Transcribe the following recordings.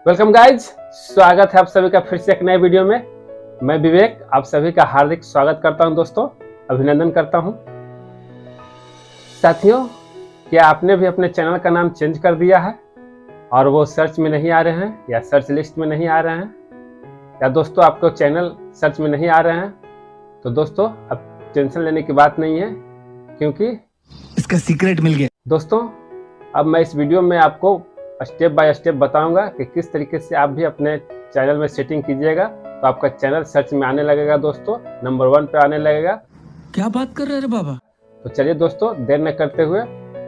Welcome guys, स्वागत है आप सभी का फिर से एक नए वीडियो में। मैं विवेक आप सभी का हार्दिक स्वागत करता हूं दोस्तों, अभिनंदन करता हूं। साथियों, क्या आपने भी अपने चैनल का नाम चेंज कर दिया है और वो सर्च में नहीं आ रहे हैं या सर्च लिस्ट में नहीं आ रहे हैं, या दोस्तों आपको चैनल सर्च में नहीं आ रहे हैं? तो दोस्तों अब टेंशन लेने की बात नहीं है, क्योंकि इसका सीक्रेट मिल गया। दोस्तों अब मैं इस वीडियो में आपको स्टेप बाय स्टेप बताऊंगा कि किस तरीके से आप भी अपने चैनल में सेटिंग कीजिएगा तो आपका चैनल सर्च में आने लगेगा दोस्तों, नंबर 1 पे आने लगेगा। क्या बात कर रहे हैं बाबा। तो चलिए दोस्तों, देर न करते हुए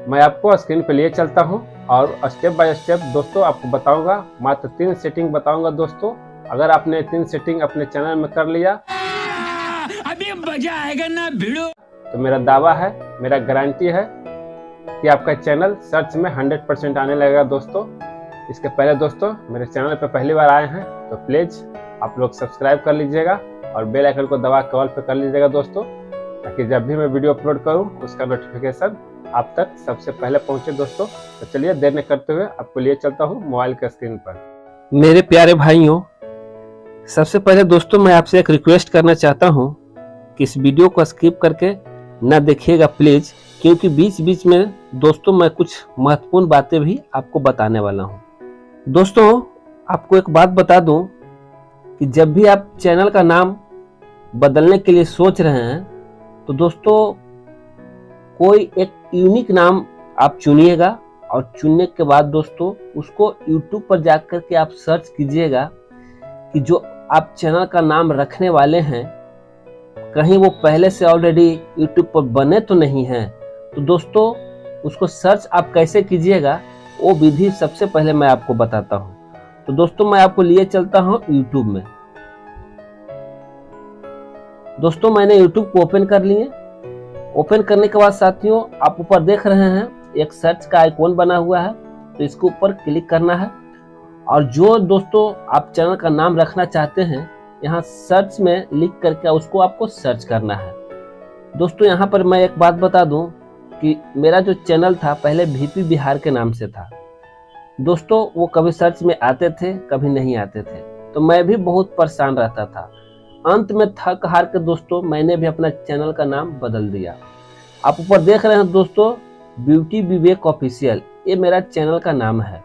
मैं आपको स्क्रीन पे लिए चलता हूं और स्टेप बाय स्टेप दोस्तों आपको बताऊंगा। मात्र 3 सेटिंग बताऊंगा दोस्तों। अगर आपने 3 सेटिंग अपने चैनल में कर लिया अभी मजा आएगा ना भिड़ो, तो मेरा दावा है, मेरा गारंटी है कि आपका चैनल सर्च में 100% आने लगेगा दोस्तों। इसके पहले दोस्तों मेरे चैनल पे पहली बार आए हैं तो प्लीज़ आप लोग सब्सक्राइब कर लीजिएगा और बेल आइकन को दबा के ऑल पे कर लीजिएगा दोस्तों, ताकि जब भी मैं वीडियो अपलोड करूं उसका नोटिफिकेशन आप तक सबसे पहले पहुंचे दोस्तों। तो चलिए देर न करते हुए आपको लिए चलता हूँ मोबाइल के स्क्रीन पर। मेरे प्यारे भाइयों, सबसे पहले दोस्तों मैं आपसे एक रिक्वेस्ट करना चाहता हूँ कि इस वीडियो को स्किप करके ना देखिएगा प्लीज़, क्योंकि बीच बीच में दोस्तों मैं कुछ महत्वपूर्ण बातें भी आपको बताने वाला हूं। दोस्तों आपको एक बात बता दूं कि जब भी आप चैनल का नाम बदलने के लिए सोच रहे हैं तो दोस्तों कोई एक यूनिक नाम आप चुनिएगा और चुनने के बाद दोस्तों उसको YouTube पर जाकर के आप सर्च कीजिएगा कि जो आप चैनल का नाम रखने वाले हैं कहीं वो पहले से ऑलरेडी YouTube पर बने तो नहीं हैं। तो दोस्तों उसको सर्च आप कैसे कीजिएगा वो विधि सबसे पहले मैं आपको बताता हूं। तो दोस्तों मैं आपको लिए चलता हूं YouTube में। दोस्तों मैंने YouTube को ओपन कर लिए। ओपन करने के बाद साथियों आप ऊपर देख रहे हैं एक सर्च का आइकॉन बना हुआ है, तो इसके ऊपर क्लिक करना है और जो दोस्तों आप चैनल का नाम रखना चाहते हैं यहाँ सर्च में लिख करके उसको आपको सर्च करना है। दोस्तों यहाँ पर मैं एक बात बता दूं कि मेरा जो चैनल था पहले VP बिहार के नाम से था दोस्तों। वो कभी सर्च में आते थे कभी नहीं आते थे, तो मैं भी बहुत परेशान रहता था। अंत में थक हार के दोस्तों मैंने भी अपना चैनल का नाम बदल दिया। आप ऊपर देख रहे हैं दोस्तों ब्यूटी विवेक ऑफिशियल, ये मेरा चैनल का नाम है।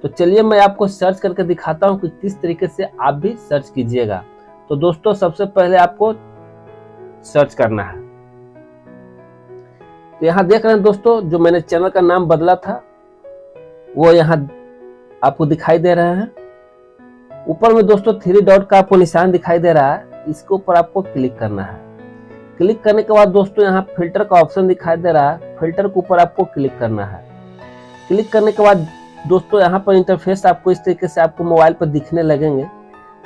तो चलिए मैं आपको सर्च करके दिखाता हूँ कि किस तरीके से आप भी सर्च कीजिएगा। तो दोस्तों सबसे पहले आपको सर्च करना है। तो यहाँ देख रहे हैं दोस्तों जो मैंने चैनल का नाम बदला था वो यहाँ आपको दिखाई दे रहे हैं। ऊपर में दोस्तों 3 डॉट का आपको निशान दिखाई दे रहा है, इसके ऊपर आपको क्लिक करना है। क्लिक करने के बाद दोस्तों यहाँ फिल्टर का ऑप्शन दिखाई दे रहा है, फिल्टर के ऊपर आपको क्लिक करना है। क्लिक करने के बाद दोस्तों यहाँ पर इंटरफेस आपको इस तरीके से आपको मोबाइल पर दिखने लगेंगे।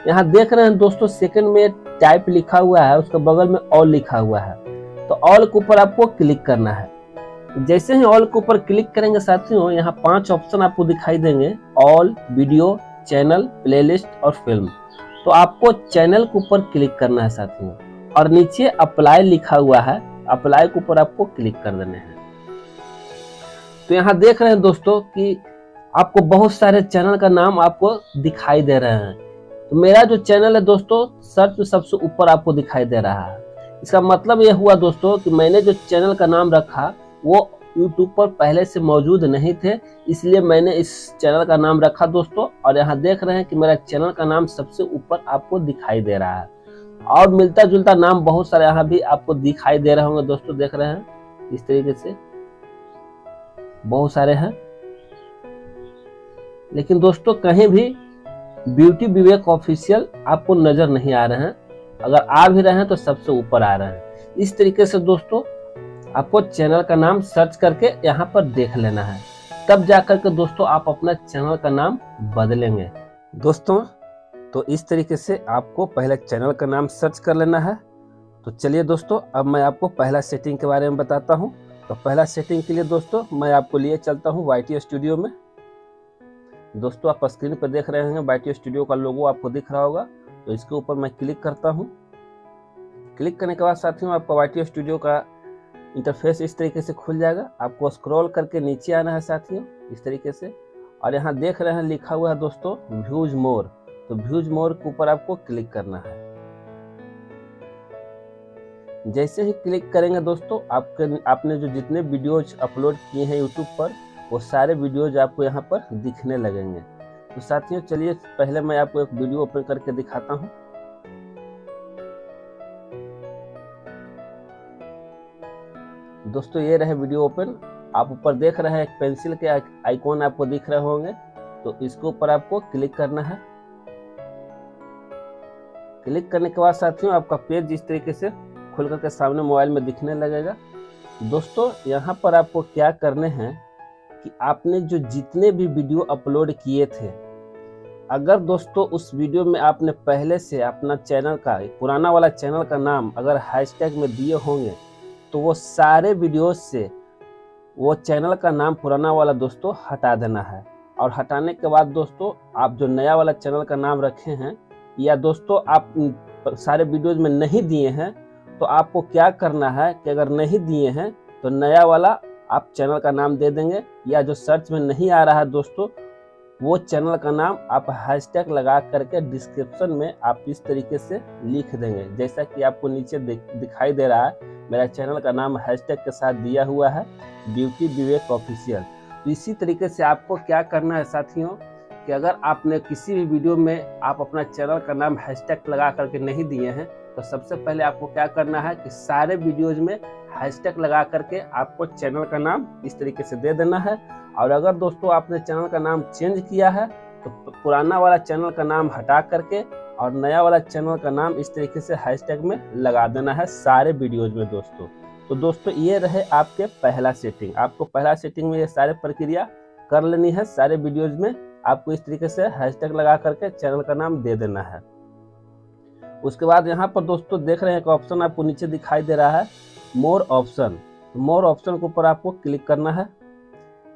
यहाँ देख रहे हैं दोस्तों सेकंड में टाइप लिखा हुआ है, उसके बगल में ऑल लिखा हुआ है, तो ऑल के ऊपर आपको क्लिक करना है। जैसे ही ऑल के ऊपर क्लिक करेंगे साथियों यहाँ 5 ऑप्शन आपको दिखाई देंगे, ऑल, वीडियो, चैनल, प्लेलिस्ट और फिल्म। तो आपको चैनल के ऊपर क्लिक करना है साथियों और नीचे अप्लाई लिखा हुआ है, अप्लाई के ऊपर आपको क्लिक कर देने हैं। तो यहाँ देख रहे हैं दोस्तों कि आपको बहुत सारे चैनल का नाम आपको दिखाई दे रहे हैं। तो मेरा जो चैनल है दोस्तों सर्च में सबसे ऊपर आपको दिखाई दे रहा है। इसका मतलब यह हुआ दोस्तों कि मैंने जो चैनल का नाम रखा वो YouTube पर पहले से मौजूद नहीं थे, इसलिए मैंने इस चैनल का नाम रखा दोस्तों। और यहाँ देख रहे हैं कि मेरा चैनल का नाम सबसे ऊपर आपको दिखाई दे रहा है और मिलता जुलता नाम बहुत सारे यहाँ भी आपको दिखाई दे रहे होंगे दोस्तों। देख रहे हैं इस तरीके से बहुत सारे हैं, लेकिन दोस्तों कहीं भी ब्यूटी विवेक ऑफिशियल आपको नजर नहीं आ रहे हैं। अगर आ भी रहे हैं तो सबसे ऊपर आ रहे हैं। इस तरीके से दोस्तों आपको चैनल का नाम सर्च करके यहाँ पर देख लेना है, तब जाकर के दोस्तों आप अपना चैनल का नाम बदलेंगे दोस्तों। तो इस तरीके से आपको पहले चैनल का नाम सर्च कर लेना है। तो चलिए दोस्तों अब मैं आपको पहला सेटिंग के बारे में बताता हूँ। तो पहला सेटिंग के लिए दोस्तों मैं आपको लिए चलता हूँ YT स्टूडियो में। दोस्तों आप स्क्रीन पर देख रहे हैं YT स्टूडियो का लोगो आपको दिख रहा होगा, तो इसके ऊपर मैं क्लिक करता हूं। क्लिक करने के बाद साथियों आपका YT स्टूडियो का इंटरफेस इस तरीके से खुल जाएगा। आपको स्क्रॉल करके नीचे आना है साथियों इस तरीके से, और यहाँ देख रहे हैं लिखा हुआ है दोस्तों व्यूज मोर। तो व्यूज मोर के ऊपर आपको क्लिक करना है। जैसे ही क्लिक करेंगे दोस्तों आपने जो जितने वीडियोज अपलोड किए हैं यूट्यूब पर वो सारे वीडियोज आपको यहाँ पर दिखने लगेंगे। तो साथियों चलिए पहले मैं आपको एक वीडियो ओपन करके दिखाता हूँ। दोस्तों ये रहे वीडियो ओपन। आप ऊपर देख रहे हैं एक पेंसिल के आइकॉन आपको दिख रहे होंगे, तो इसके ऊपर आपको क्लिक करना है। क्लिक करने के बाद साथियों आपका पेज इस तरीके से खुल करके सामने मोबाइल में दिखने लगेगा। दोस्तों यहाँ पर आपको क्या करने हैं कि आपने जो जितने भी वीडियो अपलोड किए थे, अगर दोस्तों उस वीडियो में आपने पहले से अपना चैनल का पुराना वाला चैनल का नाम अगर हैशटैग में दिए होंगे तो वो सारे वीडियोस से वो चैनल का नाम पुराना वाला दोस्तों हटा देना है। और हटाने के बाद दोस्तों आप जो नया वाला चैनल का नाम रखे हैं या दोस्तों आप सारे वीडियोज में नहीं दिए हैं तो आपको क्या करना है कि अगर नहीं दिए हैं तो नया वाला आप चैनल का नाम दे देंगे, या जो सर्च में नहीं आ रहा है दोस्तों वो चैनल का नाम आप हैशटैग लगा करके डिस्क्रिप्शन में आप इस तरीके से लिख देंगे। जैसा कि आपको नीचे दिखाई दे रहा है, मेरा चैनल का नाम हैशटैग के साथ दिया हुआ है ब्यूटी विवेक ऑफिशियल। तो इसी तरीके से आपको क्या करना है साथियों कि अगर आपने किसी भी वीडियो में आप अपना चैनल का नाम हैशटैग लगा करके नहीं दिए हैं तो सबसे पहले आपको क्या करना है कि सारे वीडियोज में हैशटैग लगा करके आपको चैनल का नाम इस तरीके से दे देना है। और अगर दोस्तों आपने चैनल का नाम चेंज किया है तो पुराना वाला चैनल का नाम हटा करके और नया वाला चैनल का नाम इस तरीके से हैशटैग में लगा देना है सारे वीडियोज में दोस्तों। तो दोस्तों ये रहे आपके पहला सेटिंग। आपको पहला सेटिंग में ये सारे प्रक्रिया कर लेनी है। सारे वीडियोज में आपको इस तरीके से हैशटैग लगा करके चैनल का नाम दे देना है। उसके बाद यहाँ पर दोस्तों देख रहे हैं एक ऑप्शन आपको नीचे दिखाई दे रहा है मोर ऑप्शन। मोर ऑप्शन के ऊपर आपको क्लिक करना है।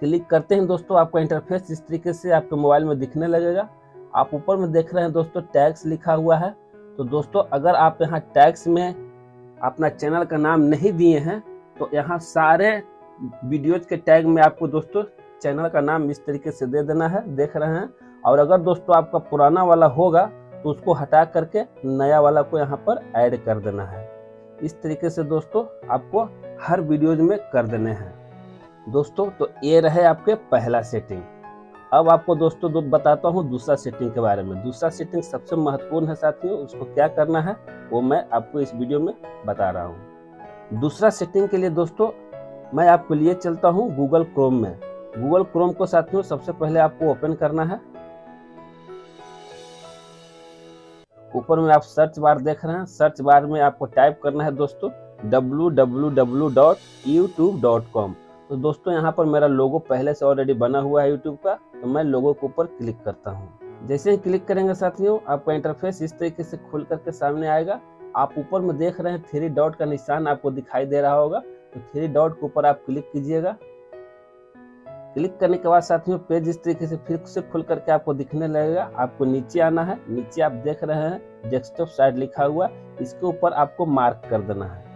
क्लिक करते हैं दोस्तों आपका इंटरफेस इस तरीके से आपके मोबाइल में दिखने लगेगा। आप ऊपर में देख रहे हैं दोस्तों टैग्स लिखा हुआ है। तो दोस्तों अगर आप यहाँ टैग्स में अपना चैनल का नाम नहीं दिए हैं तो यहाँ सारे वीडियोज के टैग में आपको दोस्तों चैनल का नाम इस तरीके से दे देना है, देख रहे हैं। और अगर दोस्तों आपका पुराना वाला होगा तो उसको हटा करके नया वाला को यहाँ पर ऐड कर देना है। इस तरीके से दोस्तों आपको हर वीडियोज में कर देने हैं दोस्तों। तो ये रहे आपके पहला सेटिंग। अब आपको दोस्तों बताता हूँ दूसरा सेटिंग के बारे में। दूसरा सेटिंग सबसे महत्वपूर्ण है साथियों, उसको क्या करना है वो मैं आपको इस वीडियो में बता रहा हूँ। दूसरा सेटिंग के लिए दोस्तों मैं आपको लिए चलता हूँ गूगल क्रोम में। गूगल क्रोम को साथियों सबसे पहले आपको ओपन करना है। ऊपर में आप सर्च बार देख रहे हैं, सर्च बार में आपको टाइप करना है दोस्तों www.youtube.com। तो दोस्तों यहाँ पर मेरा लोगो पहले से ऑलरेडी बना हुआ है यूट्यूब का, तो मैं लोगो के ऊपर क्लिक करता हूँ। जैसे ही क्लिक करेंगे साथियों आपका इंटरफेस इस तरीके से खुल करके सामने आएगा। आप ऊपर में देख रहे हैं 3 डॉट का निशान आपको दिखाई दे रहा होगा, तो 3 डॉट के ऊपर आप क्लिक कीजिएगा। क्लिक करने के बाद साथियों पेज इस तरीके से फिर से खुल करके आपको दिखने लगेगा। आपको नीचे आना है। नीचे आप देख रहे हैं डेस्कटॉप साइड लिखा हुआ, इसके ऊपर आपको मार्क कर देना है।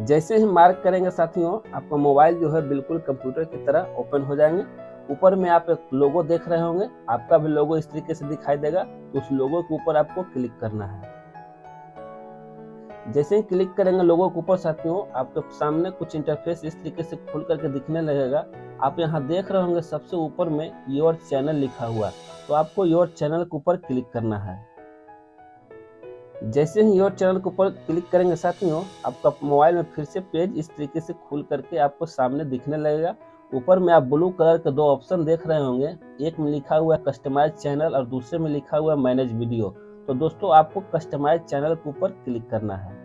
जैसे ही मार्क करेंगे साथियों आपका मोबाइल जो है बिल्कुल कंप्यूटर की तरह ओपन हो जाएंगे। ऊपर में आप एक लोगो देख रहे होंगे, आपका भी लोगो इस तरीके से दिखाई देगा। तो उस लोगो के ऊपर आपको क्लिक करना है। जैसे ही क्लिक करेंगे लोगो के ऊपर साथियों आपके सामने कुछ इंटरफेस इस तरीके से खुल करके दिखने लगेगा। आप यहाँ देख रहे होंगे सबसे ऊपर में योर चैनल लिखा हुआ, तो आपको योर चैनल के ऊपर क्लिक करना है। जैसे ही योर चैनल के ऊपर क्लिक करेंगे साथियों आपका मोबाइल में फिर से पेज इस तरीके से खुल करके आपको सामने दिखने लगेगा। ऊपर में आप ब्लू कलर के 2 ऑप्शन देख रहे होंगे, एक में लिखा हुआ है कस्टमाइज चैनल और दूसरे में लिखा हुआ है मैनेज वीडियो। तो दोस्तों आपको कस्टमाइज चैनल के ऊपर क्लिक करना है।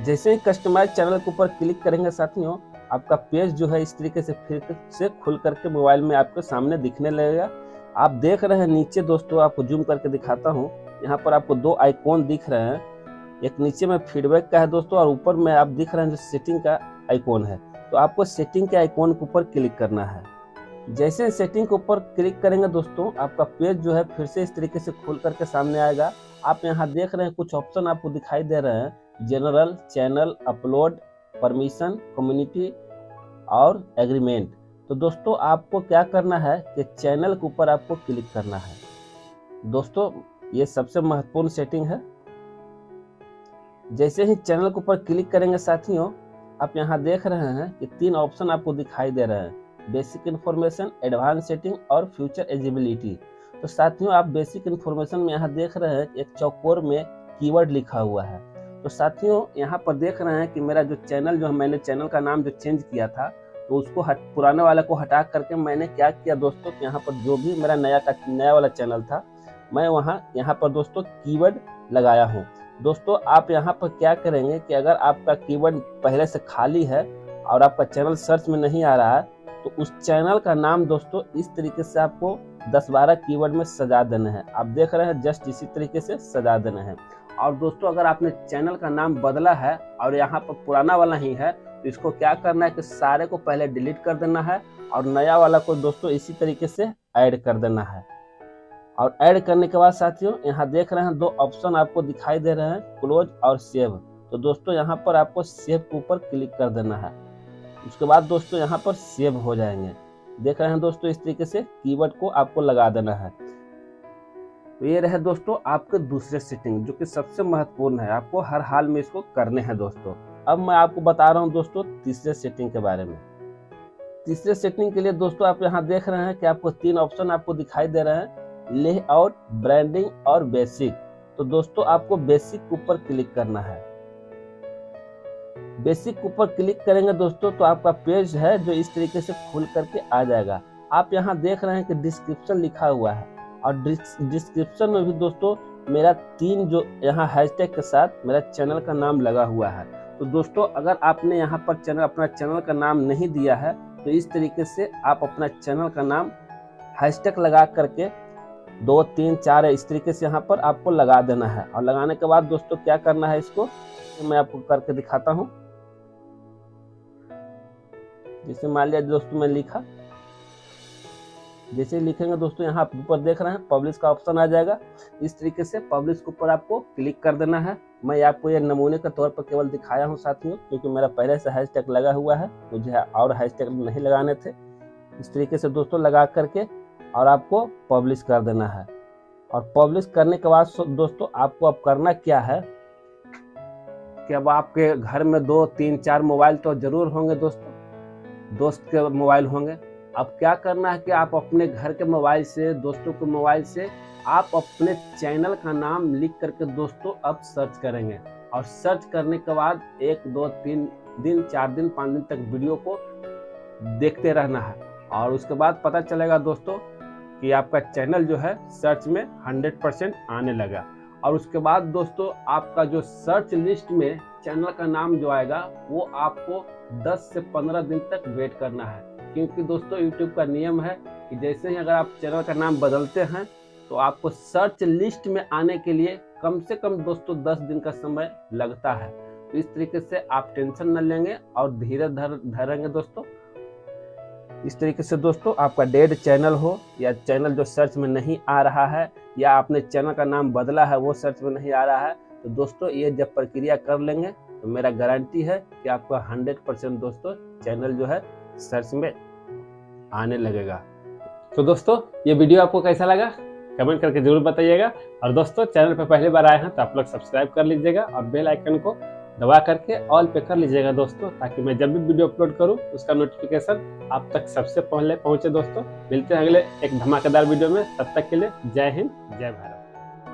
जैसे ही कस्टमाइज चैनल के ऊपर क्लिक करेंगे साथियों आपका पेज जो है इस तरीके से फिर से खुल करके मोबाइल में आपके सामने दिखने लगेगा। आप देख रहे हैं नीचे दोस्तों आपको जूम करके दिखाता हूँ, यहाँ पर आपको 2 आइकॉन दिख रहे हैं। एक नीचे में फीडबैक का है दोस्तों और ऊपर में आप दिख रहे हैं जो सेटिंग का आइकॉन है। तो आपको सेटिंग के आइकॉन के ऊपर क्लिक करना है। जैसे सेटिंग के ऊपर क्लिक करेंगे दोस्तों आपका पेज जो है फिर से इस तरीके से खुल करके सामने आएगा। आप यहाँ देख रहे हैं कुछ ऑप्शन आपको दिखाई दे रहे हैं, general, channel, upload, permission, community और एग्रीमेंट। तो दोस्तों आपको क्या करना है कि चैनल के ऊपर आपको क्लिक करना है। दोस्तों ये सबसे महत्वपूर्ण सेटिंग है। जैसे ही चैनल के ऊपर क्लिक करेंगे साथियों, आप यहाँ देख रहे हैं कि 3 ऑप्शन आपको दिखाई दे रहे हैं, बेसिक इन्फॉर्मेशन, एडवांस सेटिंग और फ्यूचर एलिजिबिलिटी। तो साथियों आप बेसिक इन्फॉर्मेशन में यहाँ देख रहे हैं एक चौकोर में कीवर्ड लिखा हुआ है। तो साथियों यहाँ पर देख रहे हैं कि मेरा जो चैनल जो मैंने चैनल का नाम जो चेंज किया था, तो उसको पुराने वाले को हटा करके मैंने क्या किया दोस्तों, यहाँ पर जो भी मेरा नया वाला चैनल था, मैं यहाँ पर दोस्तों कीवर्ड लगाया हूँ। दोस्तों आप यहाँ पर क्या करेंगे कि अगर आपका कीवर्ड पहले से खाली है और आपका चैनल सर्च में नहीं आ रहा है, तो उस चैनल का नाम दोस्तों इस तरीके से आपको 10-12 कीवर्ड में सजा देना है। आप देख रहे हैं जस्ट इसी तरीके से सजा देना है। और दोस्तों अगर आपने चैनल का नाम बदला है और यहाँ पर पुराना वाला ही है, तो इसको क्या करना है कि सारे को पहले डिलीट कर देना है और नया वाला को दोस्तों इसी तरीके से ऐड कर देना है। और ऐड करने के बाद साथियों यहाँ देख रहे हैं 2 ऑप्शन आपको दिखाई दे रहे हैं, क्लोज और सेव। तो दोस्तों यहाँ पर आपको सेव के ऊपर क्लिक कर देना है। उसके बाद दोस्तों यहाँ पर सेव हो जाएंगे। देख रहे हैं दोस्तों इस तरीके से कीवर्ड को आपको लगा देना है। तो ये रहे दोस्तों आपके दूसरे सेटिंग, जो कि सबसे महत्वपूर्ण है, आपको हर हाल में इसको करने हैं दोस्तों। अब मैं आपको बता रहा हूँ दोस्तों तीसरे सेटिंग के बारे में। तीसरे सेटिंग के लिए दोस्तों आप यहाँ देख रहे हैं कि आपको 3 ऑप्शन आपको दिखाई दे रहे हैं, लेआउट, ब्रांडिंग और बेसिक। तो दोस्तों आपको बेसिक के ऊपर क्लिक करना है। बेसिक के ऊपर क्लिक करेंगे दोस्तों तो आपका पेज है जो इस तरीके से खुल करके आ जाएगा। आप यहाँ देख रहे हैं कि डिस्क्रिप्शन लिखा हुआ है और डिस्क्रिप्शन में भी दोस्तों मेरा 3 जो यहाँ हैशटैग के साथ मेरा चैनल का नाम लगा हुआ है। तो दोस्तों अगर आपने यहाँ पर अपना चैनल का नाम नहीं दिया है, तो इस तरीके से आप अपना चैनल का नाम हैशटैग लगा करके 2, 3, 4 इस तरीके से यहाँ पर आपको लगा देना है। और लगाने के बाद दोस्तों क्या करना है, इसको मैं आपको करके दिखाता हूँ। जैसे मान लिया दोस्तों मैं लिखा, जैसे लिखेंगे दोस्तों यहाँ ऊपर देख रहे हैं पब्लिश का ऑप्शन आ जाएगा। इस तरीके से पब्लिश के ऊपर आपको क्लिक कर देना है। मैं आपको ये नमूने के तौर पर केवल दिखाया हूँ साथियों, क्योंकि मेरा पहले से हैशटैग लगा हुआ है, मुझे और हैशटैग नहीं लगाने थे। इस तरीके से दोस्तों लगा करके और आपको पब्लिश कर देना है। और पब्लिश करने के बाद दोस्तों आपको अब करना क्या है कि अब आपके घर में 2, 3, 4 मोबाइल तो जरूर होंगे दोस्तों, दोस्त के मोबाइल होंगे। अब क्या करना है कि आप अपने घर के मोबाइल से, दोस्तों के मोबाइल से आप अपने चैनल का नाम लिख करके दोस्तों अब सर्च करेंगे। और सर्च करने के बाद 1, 2, 3 दिन, 4 दिन, 5 दिन तक वीडियो को देखते रहना है। और उसके बाद पता चलेगा दोस्तों कि आपका चैनल जो है सर्च में 100% आने लगा। और उसके बाद दोस्तों आपका जो सर्च लिस्ट में चैनल का नाम जो आएगा, वो आपको 10 से 15 दिन तक वेट करना है। क्योंकि दोस्तों YouTube का नियम है कि जैसे ही अगर आप चैनल का नाम बदलते हैं, तो आपको सर्च लिस्ट में आने के लिए कम से कम दोस्तों 10 दिन का समय लगता है। तो इस तरीके से आप टेंशन न लेंगे और धीरे धरेंगे दोस्तों। इस तरीके से दोस्तों आपका डेड चैनल हो या चैनल जो सर्च में नहीं आ रहा है, या आपने चैनल का नाम बदला है वो सर्च में नहीं आ रहा है, तो दोस्तों ये जब प्रक्रिया कर लेंगे तो मेरा गारंटी है कि आपका 100% दोस्तों चैनल जो है सर्च में आने लगेगा। तो दोस्तों ये वीडियो आपको कैसा लगा कमेंट करके जरूर बताइएगा। और दोस्तों चैनल पर पहली बार आए हैं तो आप लोग सब्सक्राइब कर लीजिएगा और बेल आइकन को दबा करके ऑल पे कर लीजिएगा दोस्तों, ताकि मैं जब भी वीडियो अपलोड करूं उसका नोटिफिकेशन आप तक सबसे पहले पहुंचे दोस्तों। मिलते हैं अगले एक धमाकेदार वीडियो में, तब तक के लिए जय हिंद, जय भारत।